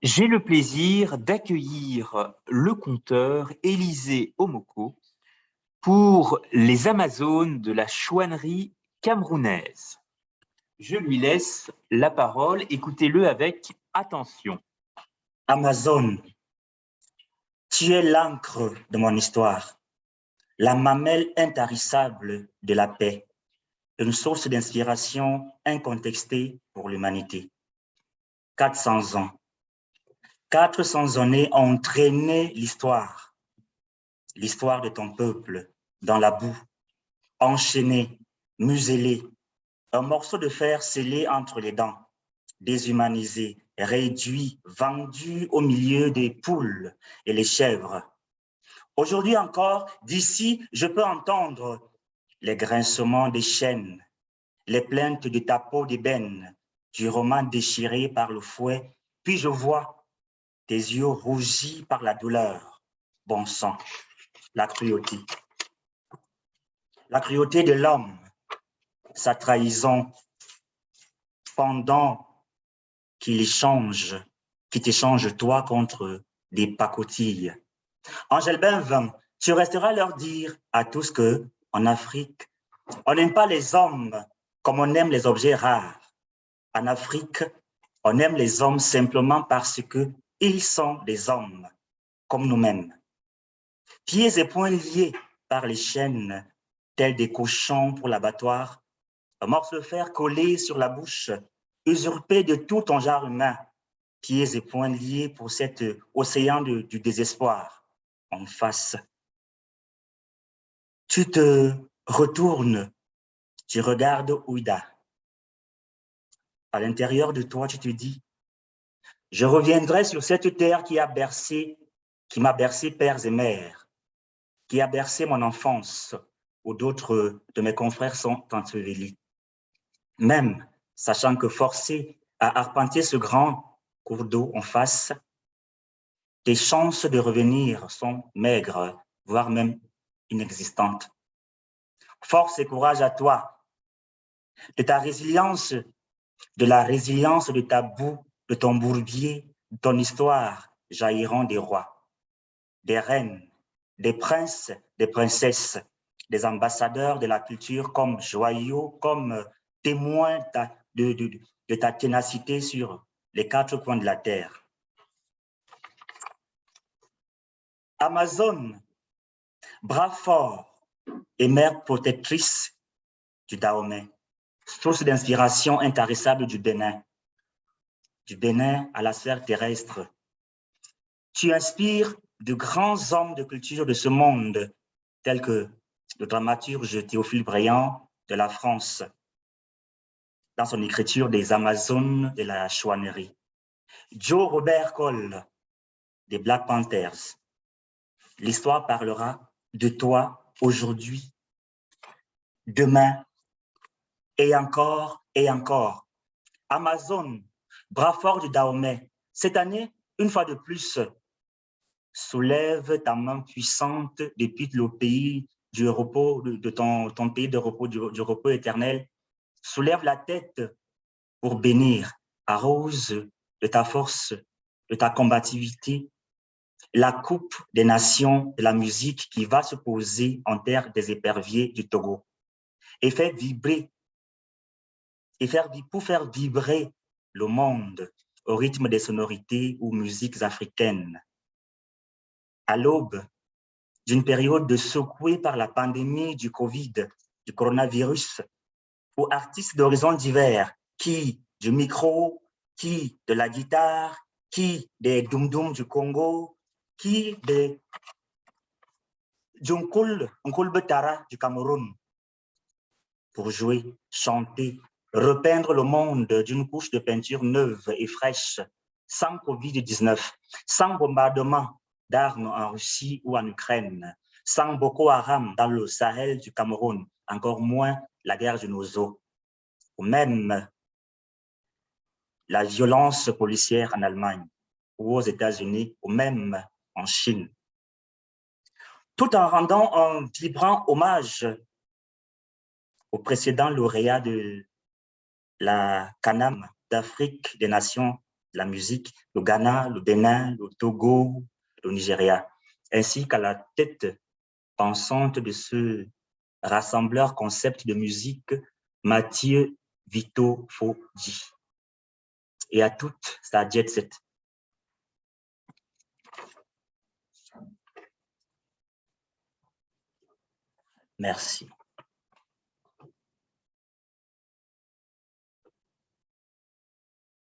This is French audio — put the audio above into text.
J'ai le plaisir d'accueillir le conteur Élisée Omoko pour les Amazones de la chouannerie camerounaise. Je lui laisse la parole, écoutez-le avec attention. Amazone, tu es l'encre de mon histoire, la mamelle intarissable de la paix, une source d'inspiration incontestée pour l'humanité. 400 ans. 400 années ont traîné l'histoire de ton peuple, dans la boue, enchaînée, muselée, un morceau de fer scellé entre les dents, déshumanisé, réduit, vendu au milieu des poules et les chèvres. Aujourd'hui encore, d'ici, je peux entendre les grincements des chaînes, les plaintes de ta peau d'ébène, du roman déchiré par le fouet, puis je vois tes yeux rougis par la douleur. Bon sang, la cruauté. La cruauté de l'homme, sa trahison, pendant qu'il t'échange toi contre des pacotilles. Angèle Benvin, tu resteras leur dire à tous que, en Afrique, on n'aime pas les hommes comme on aime les objets rares. En Afrique, on aime les hommes simplement parce qu'ils sont des hommes, comme nous-mêmes. Pieds et poings liés par les chaînes, tels des cochons pour l'abattoir, un morceau de fer collé sur la bouche, usurpé de tout ton genre humain, pieds et poings liés pour cet océan du désespoir en face. Tu te retournes, tu regardes Ouida. À l'intérieur de toi, tu te dis, je reviendrai sur cette terre qui m'a bercé pères et mères, qui a bercé mon enfance, où d'autres de mes confrères sont ensevelis. Même sachant que forcé à arpenter ce grand cours d'eau en face, tes chances de revenir sont maigres, voire même inexistantes. Force et courage à toi, de ta résilience, de la résilience de ta boue, de ton bourbier, de ton histoire, jailliront des rois, des reines, des princes, des princesses, des ambassadeurs de la culture comme joyaux, comme témoins de ta ténacité sur les quatre coins de la terre. Amazone, bras fort et mère protectrice du Dahomey, source d'inspiration intarissable du Bénin à la sphère terrestre. Tu inspires de grands hommes de culture de ce monde, tels que le dramaturge Théophile Bréant de la France, dans son écriture des Amazones de la chouannerie. Joe Robert Cole, des Black Panthers. L'histoire parlera de toi aujourd'hui, demain, et encore et encore. Amazone, bras fort du Dahomey, cette année, une fois de plus, soulève ta main puissante depuis le pays du repos, de ton pays de repos, du repos éternel. Soulève la tête pour bénir, arrose de ta force, de ta combativité, la coupe des nations de la musique qui va se poser en terre des éperviers du Togo et faire vibrer, pour faire vibrer le monde au rythme des sonorités ou musiques africaines. À l'aube d'une période de secouée par la pandémie du Covid, du coronavirus, aux artistes d'horizons divers, qui du micro, qui de la guitare, qui des dum-dum du Congo, qui des Nkul Betara du Cameroun, pour jouer, chanter, repeindre le monde d'une couche de peinture neuve et fraîche, sans Covid-19, sans bombardement d'armes en Russie ou en Ukraine, sans Boko Haram dans le Sahel du Cameroun, encore moins la guerre du Nozo, ou même la violence policière en Allemagne ou aux États-Unis, ou même en Chine. Tout en rendant un vibrant hommage au précédent lauréat de la CANAM d'Afrique des Nations la musique, le Ghana, le Bénin, le Togo, le Nigeria, ainsi qu'à la tête pensante de ce rassembleur concept de musique, Mathieu Vito Fodji, et à toute sa jet set. Merci.